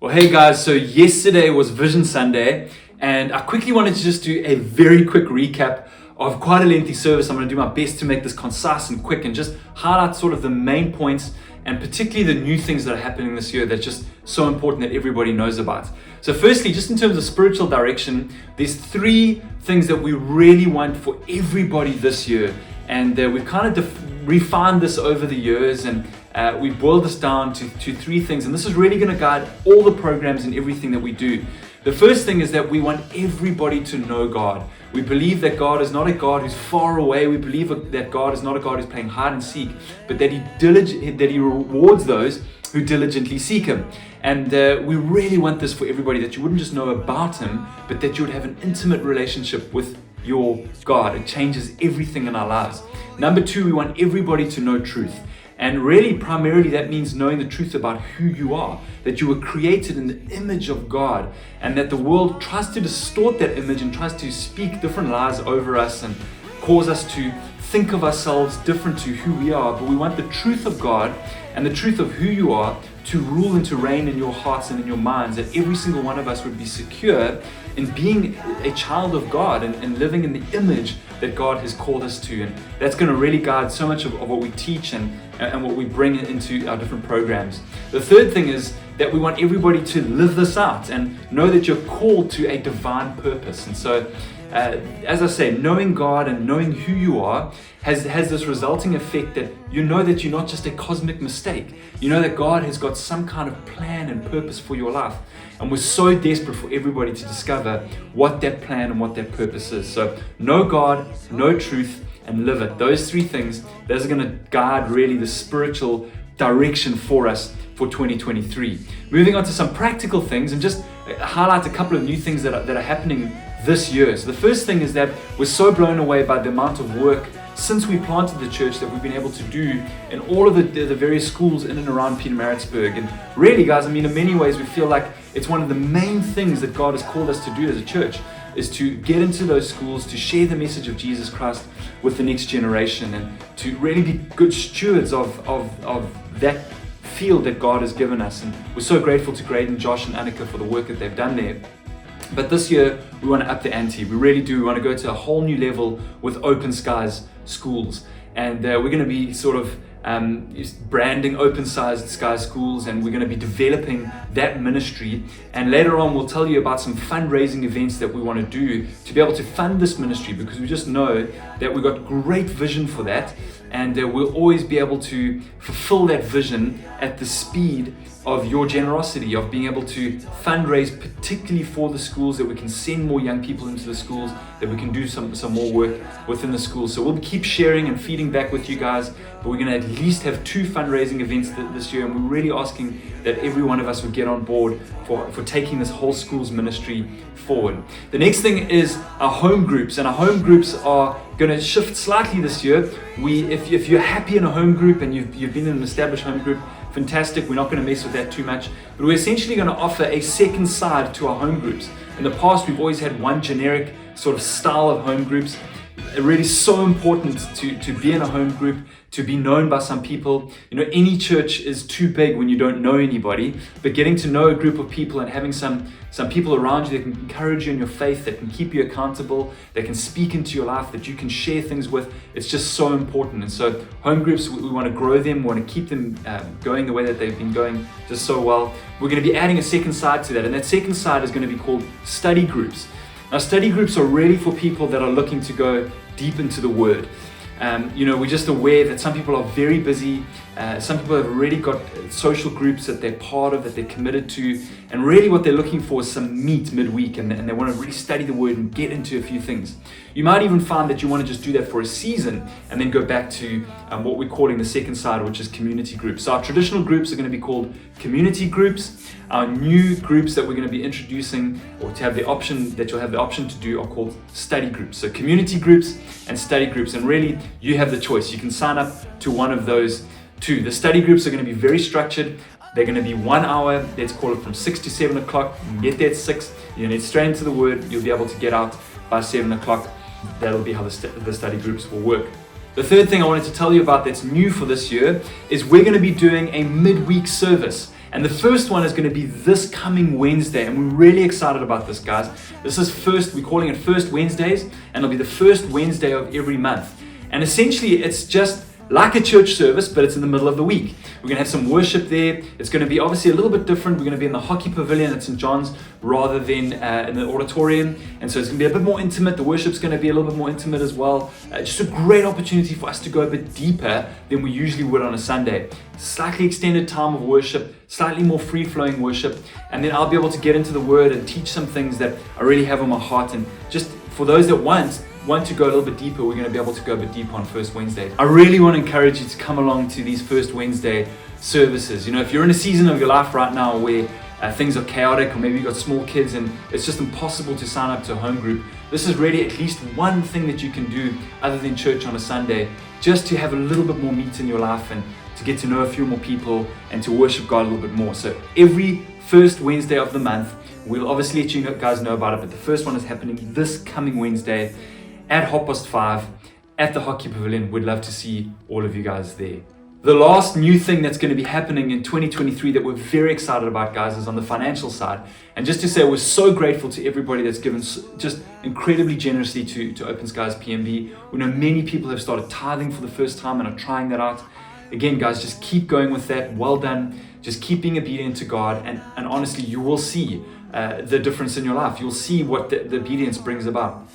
Well, hey guys, so yesterday was Vision Sunday, and I quickly wanted to just do a very quick recap of quite a lengthy service. I'm going to do my best to make this concise and quick and just highlight sort of the main points and particularly the new things that are happening this year that's just so important that everybody knows about. So firstly, just in terms of spiritual direction, there's three things that we really want for everybody this year, and we've kind of refined this over the years, and we've boiled this down to three things, and this is really going to guide all the programs and everything that we do. The first thing is that we want everybody to know God. We believe that God is not a God who's far away. We believe that God is not a God who's playing hide and seek, but that He rewards those who diligently seek Him. And we really want this for everybody, that you wouldn't just know about Him, but that you would have an intimate relationship with your God. It changes everything in our lives. Number two, we want everybody to know truth. And really, primarily, that means knowing the truth about who you are, that you were created in the image of God, and that the world tries to distort that image and tries to speak different lies over us and cause us to think of ourselves different to who we are. But we want the truth of God and the truth of who you are to rule and to reign in your hearts and in your minds, that every single one of us would be secure in being a child of God and living in the image that God has called us to. And that's going to really guide so much of what we teach and what we bring into our different programs. The third thing is that we want everybody to live this out and know that you're called to a divine purpose. And so, as I say, knowing God and knowing who you are has this resulting effect that you know that you're not just a cosmic mistake. You know that God has got some kind of plan and purpose for your life. And we're so desperate for everybody to discover what that plan and what that purpose is. So know God, know truth, and live it. Those three things, those are going to guide really the spiritual direction for us for 2023. Moving on to some practical things and just highlight a couple of new things that are happening this year. So the first thing is that we're so blown away by the amount of work since we planted the church that we've been able to do in all of the various schools in and around Pietermaritzburg. And really, guys, I mean, in many ways, we feel like it's one of the main things that God has called us to do as a church, is to get into those schools, to share the message of Jesus Christ with the next generation, and to really be good stewards of that field that God has given us. And we're so grateful to Graydon, Josh, and Annika for the work that they've done there. But this year, we want to up the ante. We really do. We want to go to a whole new level with Open Skies schools. And we're going to be sort of branding Open Skies schools, and we're going to be developing that ministry. And later on, we'll tell you about some fundraising events that we want to do to be able to fund this ministry, because we just know that we've got great vision for that. And we'll always be able to fulfill that vision at the speed of your generosity, of being able to fundraise particularly for the schools, that we can send more young people into the schools, that we can do some more work within the schools. So we'll keep sharing and feeding back with you guys, but we're going to at least have 2 fundraising events this year, and we're really asking that every one of us would get on board for taking this whole schools ministry forward. The next thing is our home groups, and our home groups are going to shift slightly this year. If you're happy in a home group and you've been in an established home group, fantastic. We're not going to mess with that too much, but we're essentially going to offer a second side to our home groups. In the past, we've always had one generic sort of style of home groups. Really so important to be in a home group, to be known by some people. You know, any church is too big when you don't know anybody, but getting to know a group of people and having some people around you that can encourage you in your faith, that can keep you accountable, that can speak into your life, that you can share things with, it's just so important. And so home groups, we want to grow them, we want to keep them going the way that they've been going just so well. We're going to be adding a second side to that, and that second side is going to be called study groups. Now, study groups are really for people that are looking to go deep into the Word. We're just aware that some people are very busy. Some people have already got social groups that they're part of, that they're committed to, and really what they're looking for is some meat midweek, and they want to really study the Word and get into a few things. You might even find that you want to just do that for a season and then go back to what we're calling the second side, which is community groups. So our traditional groups are going to be called community groups. Our new groups that we're going to be introducing, or to have the option, that you'll have the option to do, are called study groups. So community groups and study groups, and really you have the choice. You can sign up to one of those two. The study groups are going to be very structured. They're going to be 1 hour. Let's call it from 6 to 7 o'clock. You can get there at 6. You get straight into the Word. You'll be able to get out by 7 o'clock. That'll be how the study groups will work. The third thing I wanted to tell you about that's new for this year is we're going to be doing a midweek service. And the first one is going to be this coming Wednesday, and we're really excited about this, guys. This is we're calling it First Wednesdays, and it'll be the first Wednesday of every month. And essentially, it's just like a church service, but it's in the middle of the week. We're going to have some worship there. It's going to be obviously a little bit different. We're going to be in the hockey pavilion at St. John's rather than in the auditorium. And so it's going to be a bit more intimate. The worship's going to be a little bit more intimate as well. Just a great opportunity for us to go a bit deeper than we usually would on a Sunday. Slightly extended time of worship, slightly more free-flowing worship. And then I'll be able to get into the Word and teach some things that I really have on my heart. And just for those that want to go a little bit deeper, we're going to be able to go a bit deeper on First Wednesday. I really want to encourage you to come along to these First Wednesday services. You know, if you're in a season of your life right now where things are chaotic, or maybe you've got small kids and it's just impossible to sign up to a home group, this is really at least one thing that you can do other than church on a Sunday, just to have a little bit more meat in your life and to get to know a few more people and to worship God a little bit more. So every first Wednesday of the month, we'll obviously let you guys know about it, but the first one is happening this coming Wednesday at 5:30 at the Hockey Pavilion. We'd love to see all of you guys there. The last new thing that's going to be happening in 2023 that we're very excited about, guys, is on the financial side. And just to say, we're so grateful to everybody that's given just incredibly generously to Open Skies PMB. We know many people have started tithing for the first time and are trying that out. Again, guys, just keep going with that. Well done. Just keep being obedient to God, and honestly, you will see the difference in your life. You'll see what the obedience brings about.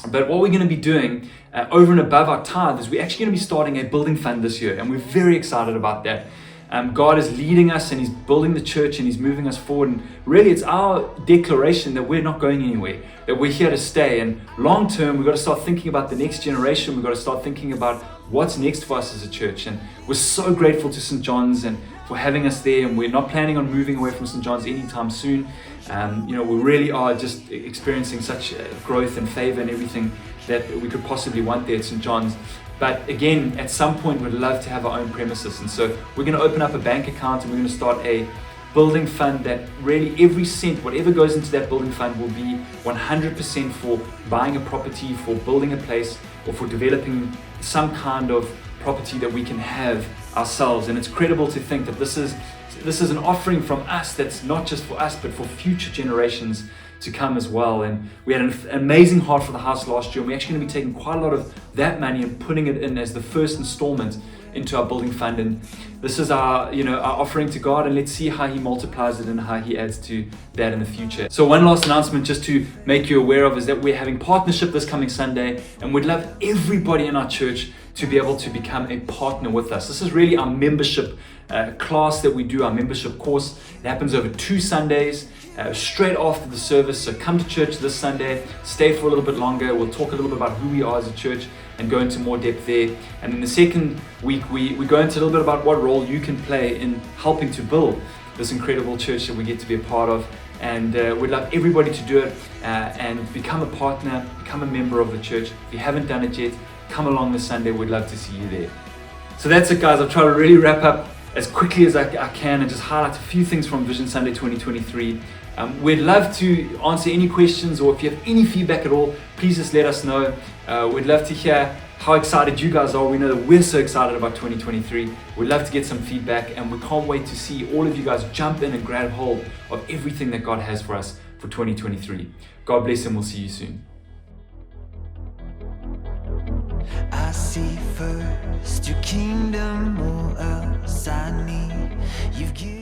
But what we're going to be doing over and above our tithe is we're actually going to be starting a building fund this year, and we're very excited about that. God is leading us, and He's building the church, and He's moving us forward. And really, it's our declaration that we're not going anywhere, that we're here to stay. And long term, we've got to start thinking about the next generation. We've got to start thinking about what's next for us as a church. And we're so grateful to St. John's and for having us there. And we're not planning on moving away from St. John's anytime soon. You know, we really are just experiencing such growth and favor and everything that we could possibly want there at St. John's. But again, at some point, we'd love to have our own premises. And so we're going to open up a bank account, and we're going to start a building fund that really every cent, whatever goes into that building fund, will be 100% for buying a property, for building a place, or for developing some kind of property that we can have ourselves. And it's credible to think that this is an offering from us that's not just for us, but for future generations to come as well. And we had an amazing heart for the house last year, and we're actually going to be taking quite a lot of that money and putting it in as the first installment into our building fund. And this is our offering to God, and let's see how He multiplies it and how He adds to that in the future. So one last announcement just to make you aware of is that we're having partnership this coming Sunday, and we'd love everybody in our church to be able to become a partner with us. This is really our membership class that we do, our membership course. It happens over 2 Sundays, straight after the service. So come to church this Sunday, stay for a little bit longer. We'll talk a little bit about who we are as a church and go into more depth there. And then the second week, we go into a little bit about what role you can play in helping to build this incredible church that we get to be a part of. And we'd love everybody to do it and become a partner, become a member of the church. If you haven't done it yet, come along this Sunday. We'd love to see you there. So that's it, guys. I'll try to really wrap up as quickly as I can and just highlight a few things from Vision Sunday 2023. We'd love to answer any questions, or if you have any feedback at all, please just let us know. We'd love to hear how excited you guys are. We know that we're so excited about 2023. We'd love to get some feedback, and we can't wait to see all of you guys jump in and grab hold of everything that God has for us for 2023. God bless, and we'll see you soon. I see first your kingdom all outside me. You've given